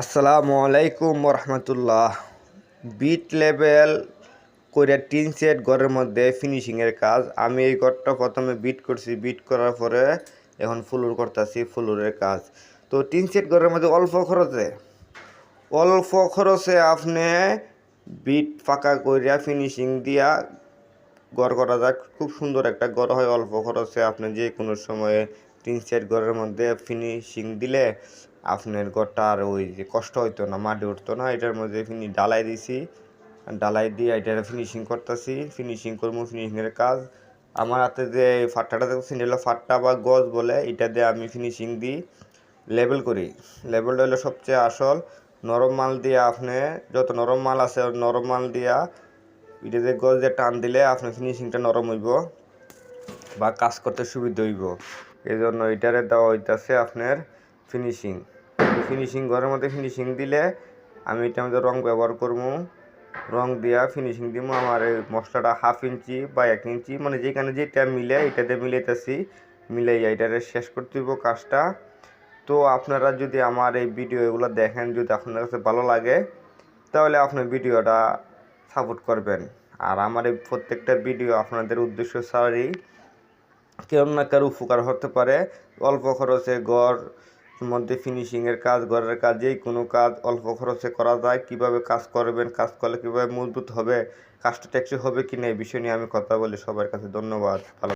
আসসালামু আলাইকুম রহমতুল্লাহ। Bit level করে টিন সেট ঘরের মধ্যে ফিনিশিংয়ের কাজ। আমি এই ঘরটা প্রথমে বিট করছি, বিট করার পরে এখন ফুলুর করতেছি, ফুলুরের কাজ। তো টিন সেট ঘরের মধ্যে অল্প খরচে আপনি বিট ফাঁকা করিয়া ফিনিশিং দিয়া ঘর করা যায়। খুব সুন্দর একটা ঘর হয় অল্প খরচে। আপনি যে কোনো সময়ে টিন সেট ঘরের মধ্যে ফিনিশিং দিলে আপনার ঘরটা আর ওই যে কষ্ট হইতো না, মাটি উঠতো না। এটার মধ্যে ডালাই দিছি, ডালাই দিয়ে এটার ফিনিশিং করতেছি, ফিনিশিং করবো, ফিনিশিংয়ের কাজ। আমার হাতে যে ফাট্টাটা দেখছেন এটা হলো ফাট্টা বা গজ বলে, এটা দিয়ে আমি ফিনিশিং দিই, লেবেল করি। লেবেলটা হলো সবচেয়ে আসল। নরম মাল দিয়ে আপনি যত নরম মাল আছে নরম মাল দিয়া এটা যে গজ দিয়ে টান দিলে আপনার ফিনিশিংটা নরম হইব বা কাজ করতে সুবিধা হইব। এই জন্য এটারে দেওয়া হইতেছে আপনার ফিনিশিং। ঘরের মধ্যে ফিনিশিং দিলে আমি এটার মধ্যে রং ব্যবহার করবো, রং দিয়া ফিনিশিং দিব। আমার এই মশলাটা 1/2 ইঞ্চি বা 1 ইঞ্চি মানে যেখানে যেটা মিলে এটাতে মিলাইতেছি, মিলাইয়া এটারে শেষ করতে হইব কাজটা। তো আপনারা যদি আমার এই ভিডিও এগুলো দেখেন, যদি আপনার কাছে ভালো লাগে তাহলে আপনার ভিডিওটা সাপোর্ট করবেন। আর আমার এই প্রত্যেকটা ভিডিও আপনাদের উদ্দেশ্য ছাড়াই কেউ না কারো উপকার হতে পারে। অল্প খরচে ঘর মধ্যে ফিনিশিংয়ের কাজ, ঘরের কাজ, যেই কোনো কাজ অল্প খরচে করা যায়। কিভাবে কাজ করবেন, কাজ করলে কীভাবে মজবুত হবে, কাজটা টেকসই হবে কি না, এই বিষয় নিয়ে আমি কথা বলি। সবার কাছে ধন্যবাদ। ভালো।